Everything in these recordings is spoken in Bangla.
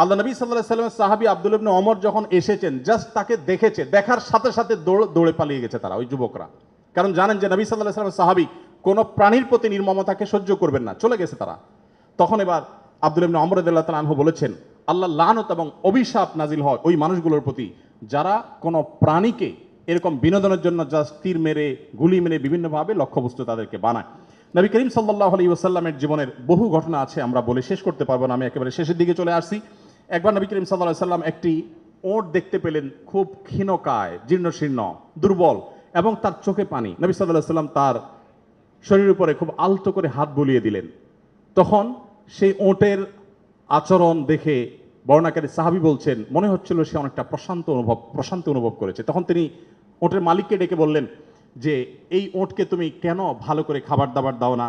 আল্লাহ নবী সাল্লাল্লাহু আলাইহি ওয়াসাল্লামের সাহাবী আব্দুল্লাহ ইবনে ওমর যখন এসেছেন, জাস্ট তাকে দেখেছে, দেখার সাথে সাথে দৌড়ে পালিয়ে গেছে তারা, ওই যুবকরা। কারণ জানেন যে নবী সাল্লাল্লাহু আলাইহি ওয়াসাল্লামের সাহাবী কোন প্রাণীর প্রতি নির্মমতাকে সহ্য করবেন না, চলে গেছে তারা। তখন এবার আব্দুল্লাহ ইবনে ওমর রাদিয়াল্লাহু তাআলা আনহু বলেছেন, আল্লাহ লানত এবং অভিশাপ নাজিল হয় ওই মানুষগুলোর প্রতি যারা কোনো প্রাণীকে এরকম বিনোদনের জন্য জাস্ট তীর মেরে, গুলি মেরে বিভিন্নভাবে লক্ষ্যবস্তু তাদেরকে বানায়। নবী করিম সাল্লাল্লাহু আলাইহি ওয়াসাল্লামের জীবনের বহু ঘটনা আছে, আমরা বলে শেষ করতে পারবো না, আমি একেবারে শেষের দিকে চলে আসছি। একবার নবী করিম সাল্লাল্লাহু আলাইহি ওয়াসাল্লাম একটি ওট দেখতে পেলেন, খুব ক্ষীণকায়, জীর্ণশীর্ণ, দুর্বল, এবং তার চোখে পানি। নবী সাল্লাল্লাহু আলাইহি ওয়াসাল্লাম তার শরীরের উপরে খুব আলতো করে হাত বুলিয়ে দিলেন। তখন সেই ওটের আচরণ দেখে বর্ণাকারী সাহাবী বলছেন, মনে হচ্ছিল সে অনেকটা প্রশান্তি অনুভব করেছে। তখন তিনি ওটের মালিককে ডেকে বললেন যে এই ওটকে তুমি কেন ভালো করে খাবার দাবার দাও না,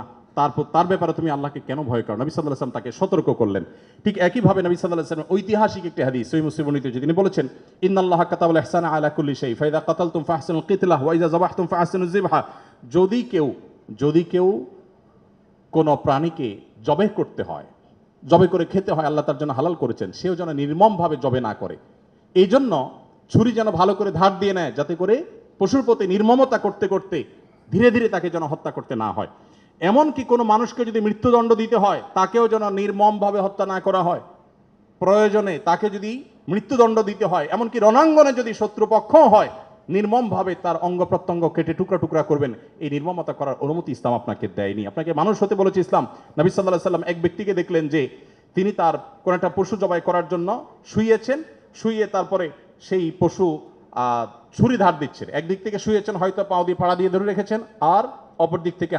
তার ব্যাপারে তুমি আল্লাহকে কেন ভয় করো? নবী সাল্লাল্লাহু আলাইহি ওয়াসাল্লাম তাকে সতর্ক করলেন। ঠিক একইভাবে নবী সাল্লাল্লাহু আলাইহি ওয়াসাল্লাম ঐতিহাসিক একটি হাদিস সহিহ মুসলিম বর্ণিত হয়েছে, তিনি বলেছেন, ইন্নাল্লাহা কাতাবাল ইহসানা আলা কুল্লি শাই ফাইদা কাতালতুম ফাহসিনুল কিতলাহ ওয়া ইযা যাবাহতুম ফাহসিনুজ যিবহা। যদি কেউ কোনো প্রাণীকে জবাই করতে হয়, জবাই করে খেতে হয়, আল্লাহ তার জন্য হালাল করেছেন, সেও যেন নির্মমভাবে জবাই না করে। এই জন্য ছুরি যেন ভালো করে ধার দিয়ে নেয়, যাতে করে পশুর প্রতি নির্মমতা করতে করতে ধীরে ধীরে তাকে যেন হত্যা করতে না হয়। এমনকি কোনো মানুষকে যদি মৃত্যুদণ্ড দিতে হয়, তাকেও যেন নির্মমভাবে হত্যা না করা হয়। প্রয়োজনে তাকে যদি মৃত্যুদণ্ড দিতে হয়, এমনকি রণাঙ্গনে যদি শত্রুপক্ষ হয়, নির্মমভাবে তার অঙ্গ প্রত্যঙ্গ কেটে টুকরা টুকরা করবেন। এই নির্মমতা করার অনুমতি ইসলাম আপনাকে দেয়নি, আপনাকে মানুষ হতে বলেছে ইসলাম। নবী সাল্লাল্লাহু আলাইহি ওয়াসাল্লাম এক ব্যক্তিকে দেখলেন যে তিনি তার কোন একটা পশু জবাই করার জন্য শুইয়ে তারপরে সেই পশু ছুরি ধার দিচ্ছেন। একদিক থেকে শুয়েছেন, হয়তো পাও দিয়ে পাড়া দিয়ে ধরে রেখেছেন, আর অপর দিক থেকে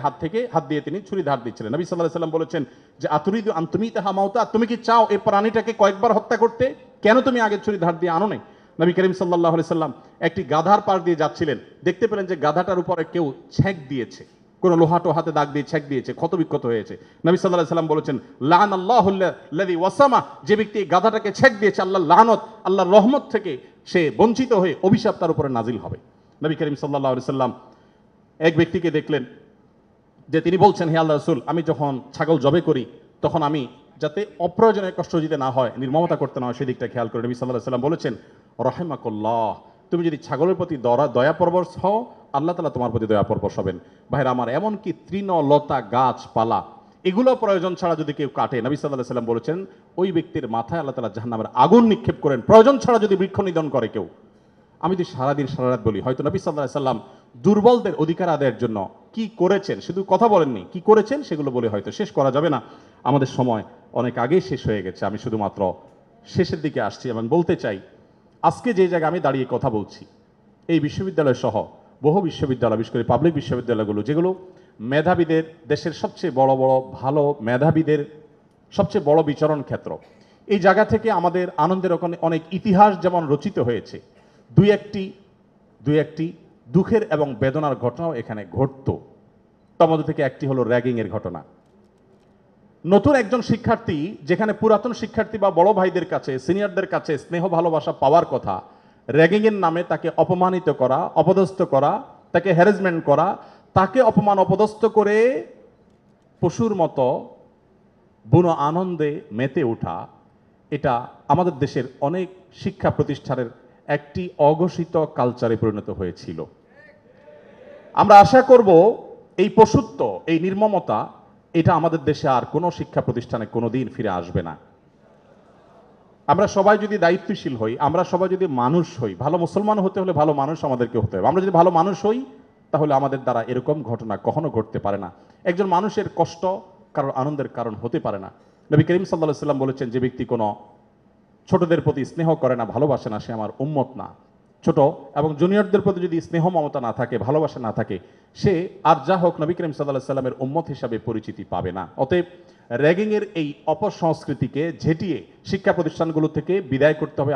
হাত দিয়ে তিনি ছুরি ধার দিচ্ছিলেন। নবী সাল্লাল্লাহু আলাইহি ওয়াসাল্লাম বলেছেন যে আতুরিদু আন তুমিতাহা মাউতা, তুমি কি চাও এই প্রাণীটাকে কয়েকবার হত্যা করতে? কেন তুমি আগে ছুরি ধার দিয়ে আনো নাই? নবী করিম সাল্লাল্লাহু আলাইহি ওয়াসাল্লাম একটি গাধার পাশ দিয়ে যাচ্ছিলেন, দেখতে পেলেন যে গাধাটার উপরে কেউ ছেক দিয়েছে, কোন লোহাটো হাতে দাগ দিয়ে ছেক দিয়েছে, ক্ষতবিক্ষত হয়েছে। নবী সাল্লাল্লাহু আলাইহি ওয়াসাল্লাম বলেছেন, লাআনাল্লাহুল্লাযী ওয়াসামা, যে ব্যক্তি গাধাটাকে ছেক দিয়েছে, আল্লাহর লানত, আল্লাহর রহমত থেকে সে বঞ্চিত হয়ে অভিশাপ তার উপরে নাজিল হবে। নবী করিম সাল্লাল্লাহু আলাইহি ওয়াসাল্লাম এক ব্যক্তিকে দেখলেন যে তিনি বলছেন, হে আল্লাহর রাসূল, আমি যখন ছাগল জবাই করি তখন আমি যাতে অপ্রয়োজনীয় কষ্ট দিতে না হয়, নির্মমতা করতে না হয়, সেদিকটা খেয়াল করে। নবী সাল্লাল্লাহু আলাইহি ওয়াসাল্লাম বলেছেন, রাহিমাকুল্লাহ, তুমি যদি ছাগলের প্রতি দয়া পরবশ হও, আল্লাহ তাআলা তোমার প্রতি দয়া পরবশ হবেন। ভাইরা আমার, এমনকি তৃণলতা গাছপালা এগুলো প্রয়োজন ছাড়া যদি কেউ কাটে, নবী সাল্লাল্লাহু আলাইহি ওয়াসাল্লাম বলেছেন ওই ব্যক্তির মাথায় আল্লাহ তাআলা জাহান্নামের আগুন নিক্ষেপ করেন। প্রয়োজন ছাড়া যদি বৃক্ষ নিধন করে কেউ, আমি তো সারাদিন সারারাত বলি, হয়তো নবী সাল্লাল্লাহু আলাইহি ওয়াসাল্লাম দুর্বলদের অধিকার আদায়ের জন্য কি করেছেন, শুধু কথা বলেননি, কি করেছেন সেগুলো বলে হয়তো শেষ করা যাবে না। আমাদের সময় অনেক আগেই শেষ হয়ে গেছে। আমি শুধুমাত্র শেষের দিকে আসছি এবং বলতে চাই, আজকে যে জায়গায় আমি দাঁড়িয়ে কথা বলছি, এই বিশ্ববিদ্যালয় সহ বহু বিশ্ববিদ্যালয়, বিশেষ করে পাবলিক বিশ্ববিদ্যালয়গুলো, যেগুলো মেধাবীদের, দেশের সবচেয়ে বড় ভালো মেধাবীদের সবচেয়ে বড় বিচরণ ক্ষেত্র, এই জায়গা থেকে আমাদের আনন্দের অনেক ইতিহাস যেমন রচিত হয়েছে, দুই একটি দুঃখের এবং বেদনার ঘটনাও এখানে ঘটতো। তার মধ্যে থেকে একটি হলো র্যাগিংয়ের ঘটনা। নতুন একজন শিক্ষার্থী, যেখানে পুরাতন শিক্ষার্থী বা বড় ভাইদের কাছে, সিনিয়রদের কাছে স্নেহ ভালোবাসা পাওয়ার কথা, র্যাগিংয়ের নামে তাকে অপমানিত করা, অপদস্থ করা, তাকে হ্যারাসমেন্ট করা, তাকে অপমান অপদস্থ করে পশুর মতো বুনো আনন্দে মেতে ওঠা, এটা আমাদের দেশের অনেক শিক্ষা প্রতিষ্ঠানের একটি অঘোষিত কালচারে পরিণত হয়েছিল। আমরা আশা করব এই পশুত্ব, এই নির্মমতা, এটা আমাদের দেশে আর কোনো শিক্ষা প্রতিষ্ঠানে কোনোদিন ফিরে আসবে না। আমরা সবাই যদি দায়িত্বশীল হই, আমরা সবাই যদি মানুষ হই, ভালো মুসলমান হতে হলে ভালো মানুষ আমাদেরকে হতে হবে। আমরা যদি ভালো মানুষ হই, তাহলে আমাদের দ্বারা এরকম ঘটনা কখনো ঘটতে পারে না। একজন মানুষের কষ্ট কারোর আনন্দের কারণ হতে পারে না। নবী করিম সাল্লাল্লাহু আলাইহি ওয়াসাল্লাম বলেছেন, যে ব্যক্তি কোনো ছোটদের প্রতি স্নেহ করে না, ভালোবাসে না, সে আমার উম্মত না। ছোট এবং জুনিয়রদের প্রতি যদি স্নেহ মমতা না থাকে, ভালোবাসা না থাকে, সে আর যা হোক নবী করিম সাল্লাল্লাহু আলাইহি ওয়াসাল্লামের উম্মত হিসাবে পরিচিতি পাবে না। অতএব র্যাগিংয়ের এই অপসংস্কৃতিকে ঝেঁটিয়ে শিক্ষা প্রতিষ্ঠানগুলো থেকে বিদায় করতে হবে।